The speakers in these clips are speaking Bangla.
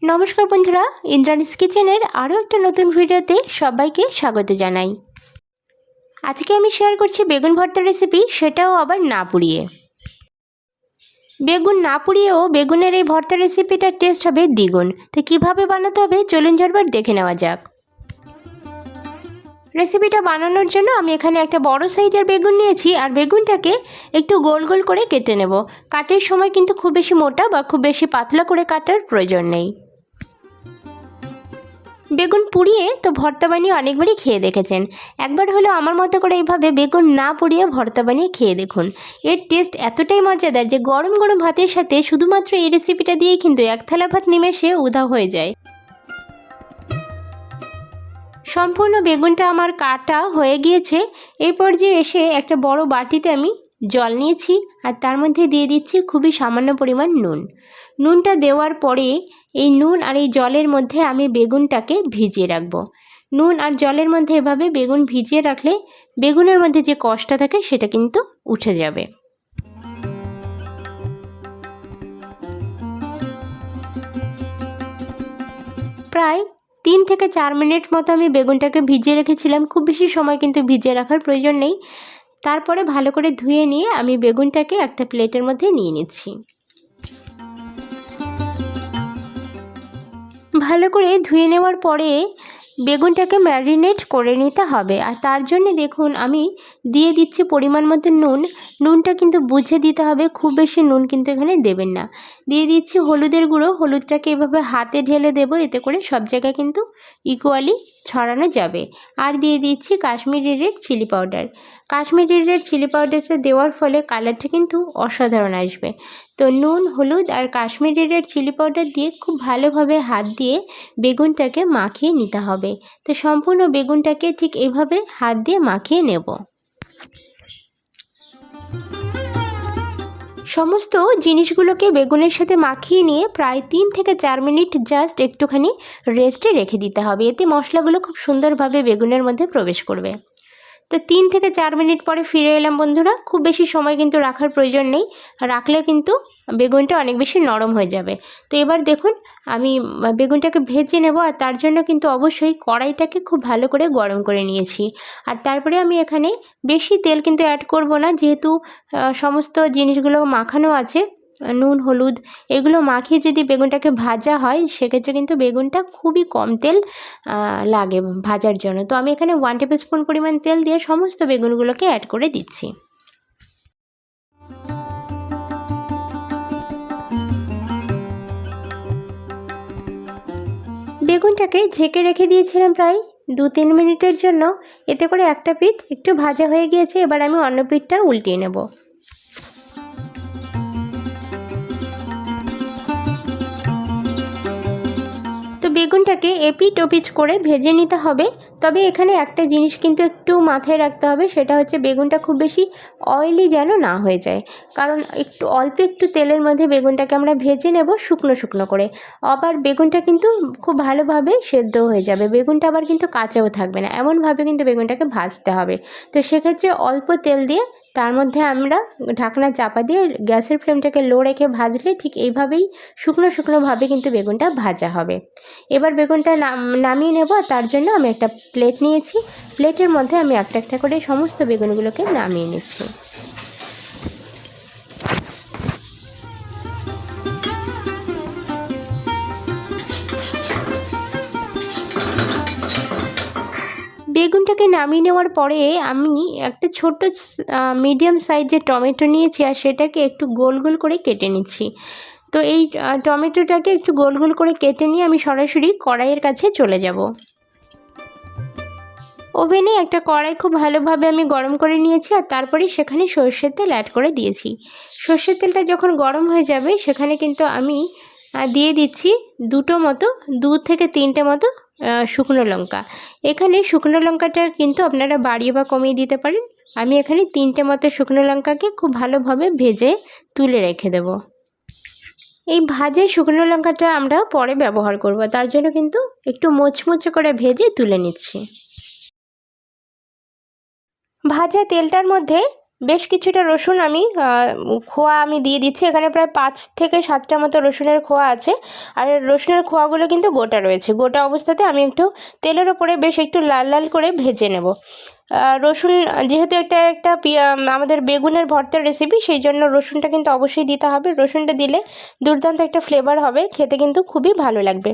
नमस्कार बंधुरा इंद्रानीस किचेनेर आरो एक नतून भिडियोते सबाइके स्वागत जानाई। आज के आमी शेयर करछि बेगुन भर्ता रेसिपि, सेटाओ आबार ना पुड़िए। बेगुन ना पुड़िएओ बेगुनेर एई भर्ता रेसिपिटार टेस्ट होबे द्विगुण। तो किभाबे बानाते होबे चलुन झटपट देखे नेওয়া যাক। रेसिपिटा बानानोर जोन्नो आमी एखाने एकटा बड़ो साइजेर बेगुन निয়েছি আর বেগুনটাকে একটু গোল গোল করে কেটে নেব। কাটার সময় কিন্তু খুব বেশি মোটা বা খুব বেশি পাতলা করে কাটার প্রয়োজন নেই। বেগুন পুড়িয়ে তো ভর্তা বানিয়ে অনেকবারই খেয়ে দেখেছেন, একবার হলেও আমার মতো করে এইভাবে বেগুন না পুড়িয়ে ভর্তা বানিয়ে খেয়ে দেখুন। এর টেস্ট এতটাই মজাদার যে গরম গরম ভাতের সাথে শুধুমাত্র এই রেসিপিটা দিয়েই কিন্তু এক থালা ভাত নিমেষে উধাও হয়ে যায়। সম্পূর্ণ বেগুনটা আমার কাটা হয়ে গিয়েছে। এই পর্যায়ে এসে একটা বড় বাটিতে আমি জল নিয়েছি আর তার মধ্যে দিয়ে দিচ্ছি খুবই সামান্য পরিমাণ নুন। নুনটা দেওয়ার পরে এই নুন আর এই জলের মধ্যে আমি বেগুনটাকে ভিজিয়ে রাখব। নুন আর জলের মধ্যে এভাবে বেগুন ভিজিয়ে রাখলে বেগুনের মধ্যে যে কষটা থাকে সেটা কিন্তু উঠে যাবে। প্রায় 3 থেকে 4 মিনিট মতো আমি বেগুনটাকে ভিজিয়ে রেখেছিলাম। খুব বেশি সময় কিন্তু ভিজিয়ে রাখার প্রয়োজন নেই। তারপরে ভালো করে ধুয়ে নিয়ে আমি বেগুনটাকে একটা প্লেটের মধ্যে নিয়ে নিচ্ছি। ভালো করে ধুয়ে নেওয়ার পরে বেগুনটাকে ম্যারিনেট করে নিতে হবে। আর তার জন্য দেখুন আমি দিয়ে দিচ্ছি পরিমাণ মতো নুন। নুনটা কিন্তু বুঝে দিতে হবে, খুব বেশি নুন কিন্তু এখানে দেবেন না। দিয়ে দিচ্ছি হলুদের গুঁড়ো। হলুদটাকে এভাবে হাতে ঢেলে দেবো, এতে করে সব জায়গায় কিন্তু ইকুয়ালি ছড়ানো যাবে। আর দিয়ে দিচ্ছি Kashmiri red chilli powder. Kashmiri red chilli পাউডারটা দেওয়ার ফলে কালারটা কিন্তু অসাধারণ আসবে। তো নুন, হলুদ আর কাশ্মীরি রেড চিলি পাউডার দিয়ে খুব ভালোভাবে হাত দিয়ে বেগুনটাকে মাখিয়ে নিতে হবে। তো সম্পূর্ণ বেগুনটাকে ঠিক এইভাবে হাত দিয়ে মাখিয়ে নেব। সমস্ত জিনিসগুলোকে বেগুনের সাথে মাখিয়ে নিয়ে প্রায় 3 থেকে 4 মিনিট জাস্ট একটুখানি রেস্টে রেখে দিতে হবে। এতে মশলাগুলো খুব সুন্দরভাবে বেগুনের মধ্যে প্রবেশ করবে। তো 3 থেকে 4 মিনিট পরে ফিরে এলাম বন্ধুরা। খুব বেশি সময় কিন্তু রাখার প্রয়োজন নেই, রাখলে কিন্তু বেগুনটা অনেক বেশি নরম হয়ে যাবে। তো এবার দেখুন আমি বেগুনটাকে ভেজে নেব। আর তার জন্য কিন্তু অবশ্যই কড়াইটাকে খুব ভালো করে গরম করে নিয়েছি। আর তারপরে আমি এখানে বেশি তেল কিন্তু অ্যাড করব না, যেহেতু সমস্ত জিনিসগুলো মাখানো আছে। নুন, হলুদ এগুলো মাখিয়ে যদি বেগুনটাকে ভাজা হয় সেক্ষেত্রে কিন্তু বেগুনটা খুবই কম তেল লাগে ভাজার জন্য। তো আমি এখানে 1 টেবিল স্পুন পরিমাণ তেল দিয়ে সমস্ত বেগুনগুলোকে অ্যাড করে দিচ্ছি। বেগুনটাকে ঢেকে রেখে দিয়েছিলাম প্রায় 2-3 মিনিটের জন্য। এতে করে একটা পিঠ একটু ভাজা হয়ে গিয়েছে। এবার আমি অন্য পিঠটা উল্টিয়ে নেব। বেগুনটাকে এপিঠ ওপিঠ করে ভেজে নিতে হবে। তবে এখানে একটা জিনিস কিন্তু একটু মাথায় রাখতে হবে, সেটা হচ্ছে বেগুনটা খুব বেশি অয়েলি যেন না হয়ে যায়। কারণ অল্প একটু তেলের মধ্যে বেগুনটাকে আমরা ভেজে নেব শুকনো শুকনো করে। আবার বেগুনটা কিন্তু খুব ভালোভাবে সেদ্ধ হয়ে যাবে, বেগুনটা আবার কিন্তু কাঁচাও থাকবে না, এমনভাবে কিন্তু বেগুনটাকে ভাজতে হবে। তো সেক্ষেত্রে অল্প তেল দিয়ে তার মধ্যে আমরা ঢাকনা চাপা দিয়ে গ্যাসের ফ্লেমটাকে লো রেখে ভাজলে ঠিক এইভাবেই শুকনো শুকনোভাবে কিন্তু বেগুনটা ভাজা হবে। এবার বেগুনটা নামিয়ে নেব। তার জন্য আমি একটা প্লেট নিয়েছি। প্লেটের মধ্যে আমি একটা একটা করে সমস্ত বেগুনগুলোকে নামিয়ে নিচ্ছি। বেগুনটাকে নামিয়ে নেওয়ার পরে আমি একটা ছোট মিডিয়াম সাইজের টমেটো নিয়েছি আর সেটাকে একটু গোল গোল করে কেটে নিচ্ছি। তো এই টমেটোটাকে একটু গোল গোল করে কেটে নিয়ে আমি সরাসরি কড়াইয়ের কাছে চলে যাব। ওভেনে একটা কড়াই খুব ভালোভাবে আমি গরম করে নিয়েছি আর তারপরে সেখানে সরষের তেল অ্যাড করে দিয়েছি। সরষের তেলটা যখন গরম হয়ে যাবে সেখানে কিন্তু আমি দিয়ে দিচ্ছি 2 থেকে 3টে মতো শুকনো লঙ্কা। এখানে শুকনো লঙ্কাটা কিন্তু আপনারা বাড়িয়ে বা কমিয়ে দিতে পারেন। আমি এখানে 3টে মতো শুকনো লঙ্কাকে খুব ভালোভাবে ভেজে তুলে রেখে দেব। এই ভাজা শুকনো লঙ্কাটা আমরা পরে ব্যবহার করব, তার জন্য কিন্তু একটু মুচমুচে করে ভেজে তুলে নিচ্ছি। ভাজা তেলটার মধ্যে বেশ কিছুটা রসুন আমি খোয়া আমি দিয়ে দিচ্ছি। এখানে প্রায় 5 থেকে 7টার মতো রসুনের খোয়া আছে। আর রসুনের খোয়াগুলো কিন্তু গোটা রয়েছে। গোটা অবস্থাতে আমি একটু তেলের ওপরে বেশ একটু লাল লাল করে ভেজে নেব। রসুন যেহেতু একটা আমাদের বেগুনের ভর্তার রেসিপি, সেই জন্য রসুনটা কিন্তু অবশ্যই দিতে হবে। রসুনটা দিলে দুর্দান্ত একটা ফ্লেভার হবে, খেতে কিন্তু খুবই ভালো লাগবে।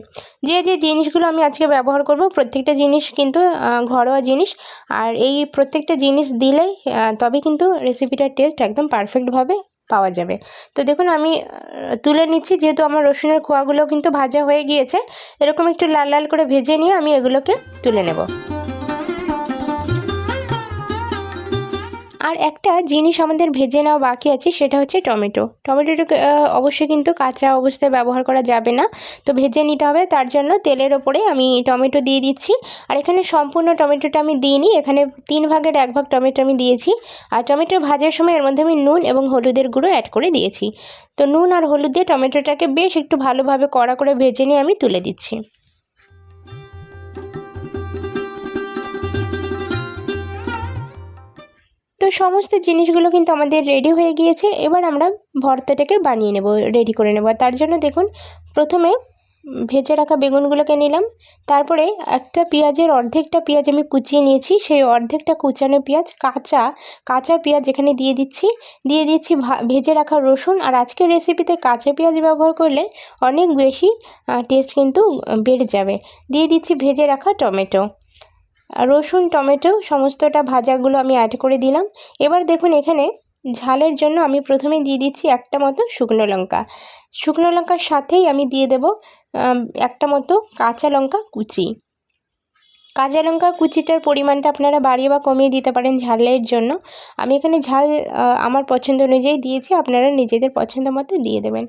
যে জিনিসগুলো আমি আজকে ব্যবহার করব প্রত্যেকটা জিনিস কিন্তু ঘরোয়া জিনিস, আর এই প্রত্যেকটা জিনিস দিলেই তবে কিন্তু রেসিপিটার টেস্ট একদম পারফেক্টভাবে পাওয়া যাবে। তো দেখুন আমি তুলে নিচ্ছি, যেহেতু আমার রসুনের খোয়াগুলো কিন্তু ভাজা হয়ে গিয়েছে। এরকম একটু লাল লাল করে ভেজে নিয়ে আমি এগুলোকে তুলে নেব। আর একটা জিনিস আমাদের ভেজে নেওয়া বাকি আছে, সেটা হচ্ছে টমেটো। টমেটোটাকে অবশ্যই কিন্তু কাঁচা অবস্থায় ব্যবহার করা যাবে না, তো ভেজে নিতে হবে। তার জন্য তেলের ওপরে আমি টমেটো দিয়ে দিচ্ছি। আর এখানে সম্পূর্ণ টমেটোটা আমি দিইনি, এখানে 3 ভাগের 1 ভাগ টমেটো আমি দিয়েছি। আর টমেটো ভাজার সময় এর মধ্যে আমি নুন এবং হলুদের গুঁড়ো অ্যাড করে দিয়েছি। তো নুন আর হলুদ দিয়ে টমেটোটাকে বেশ একটু ভালোভাবে কড়া করে ভেজে নিয়ে আমি তুলে দিচ্ছি। তো সমস্ত জিনিসগুলো কিন্তু আমাদের রেডি হয়ে গিয়েছে। এবার আমরা ভর্তাটাকে বানিয়ে নেব, রেডি করে নেব। তার জন্য দেখুন প্রথমে ভেজে রাখা বেগুনগুলোকে নিলাম। তারপরে একটা পেঁয়াজের অর্ধেকটা পেঁয়াজ আমি কুচিয়ে নিয়েছি, সেই অর্ধেকটা কুচানো পেঁয়াজ কাঁচা পেঁয়াজ এখানে দিয়ে দিচ্ছি। ভেজে রাখা রসুন। আর আজকের রেসিপিতে কাঁচা পেঁয়াজ ব্যবহার করলে অনেক বেশি টেস্ট কিন্তু বেড়ে যাবে। দিয়ে দিচ্ছি ভেজে রাখা টমেটো, রসুন, টমেটো সমস্তটা ভাজাগুলো আমি অ্যাড করে দিলাম। এবার দেখুন এখানে ঝালের জন্য আমি প্রথমে দিয়ে দিচ্ছি একটা মতো শুকনো লঙ্কা। শুকনো লঙ্কার সাথেই আমি দিয়ে দেব একটা মতো কাঁচা লঙ্কা কুচি। কাঁচা লঙ্কা কুচিটার পরিমাণটা আপনারা বাড়িয়ে বা কমিয়ে দিতে পারেন ঝালের জন্য। আমি এখানে ঝাল আমার পছন্দ অনুযায়ী দিয়েছি, আপনারা নিজেদের পছন্দ মতো দিয়ে দেবেন।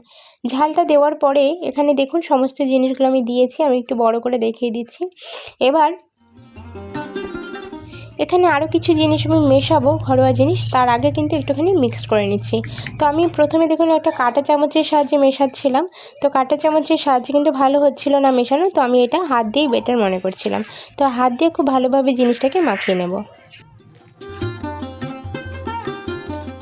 ঝালটা দেওয়ার পরে এখানে দেখুন সমস্ত জিনিসগুলো আমি দিয়েছি, আমি একটু বড় করে দেখিয়ে দিচ্ছি। এবার এখানে আরও কিছু জিনিস আমি মেশাবো, ঘরোয়া জিনিস, তার আগে কিন্তু একটুখানি মিক্স করে নিচ্ছি। তো আমি প্রথমে দেখুন একটা কাঁটা চামচের সাহায্যে মেশাচ্ছিলাম, তো কাঁটা চামচের সাহায্যে কিন্তু ভালো হচ্ছিল না মেশানো, তো আমি এটা হাত দিয়েই বেটার মনে করছিলাম। তো হাত দিয়ে খুব ভালোভাবে জিনিসটাকে মাখিয়ে নেব।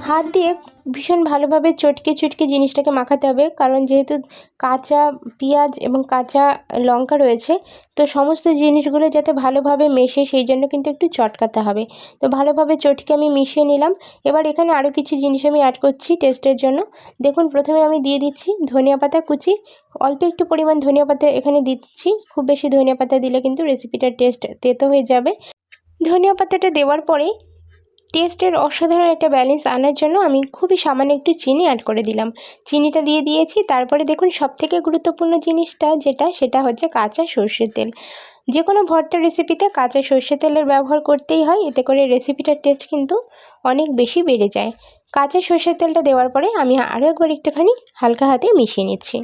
হাত দিয়ে ভীষণ ভালোভাবে চটকে জিনিসটাকে মাখাতে হবে, কারণ যেহেতু কাঁচা পেঁয়াজ এবং কাঁচা লঙ্কা রয়েছে, তো সমস্ত জিনিসগুলো যাতে ভালোভাবে মেশে সেই জন্য কিন্তু একটু চটকাতে হবে। তো ভালোভাবে চটকে আমি মিশিয়ে নিলাম। এবার এখানে আরও কিছু জিনিস আমি অ্যাড করছি টেস্টের জন্য। দেখুন প্রথমে আমি দিয়ে দিচ্ছি ধনিয়া পাতা কুচি, অল্প একটু পরিমাণ ধনিয়া পাতা এখানে দিচ্ছি। খুব বেশি ধনিয়া পাতা দিলে কিন্তু রেসিপিটার টেস্ট তেতো হয়ে যাবে। ধনিয়া পাতাটা দেওয়ার পরে টেস্টের অসাধারণ একটা ব্যালেন্স আনার জন্য আমি খুবই সামান্য একটু চিনি অ্যাড করে দিলাম। চিনিটা দিয়ে দিয়েছি। তারপরে দেখুন সবথেকে গুরুত্বপূর্ণ জিনিসটা সেটা হচ্ছে কাঁচা সর্ষের তেল। যে কোনো ভর্তার রেসিপিতে কাঁচা সর্ষের তেলের ব্যবহার করতেই হয়, এতে করে রেসিপিটার টেস্ট কিন্তু অনেক বেশি বেড়ে যায়। কাঁচা সর্ষের তেলটা দেওয়ার পরে আমি আরও একবার একটুখানি হালকা হাতে মিশিয়ে নিচ্ছি।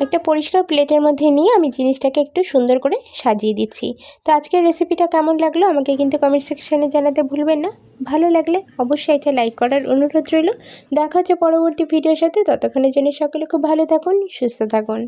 একটা পরিষ্কার প্লেটের মধ্যে নিয়ে আমি জিনিসটাকে একটু সুন্দর করে সাজিয়ে দিচ্ছি। তো আজকের রেসিপিটা কেমন লাগলো আমাকে কিন্তু কমেন্ট সেকশানে জানাতে ভুলবেন না। ভালো লাগলে অবশ্যই এটা লাইক করার অনুরোধ রইল। দেখা হচ্ছে পরবর্তী ভিডিওর সাথে, ততক্ষণের জন্য সকলে খুব ভালো থাকুন, সুস্থ থাকুন।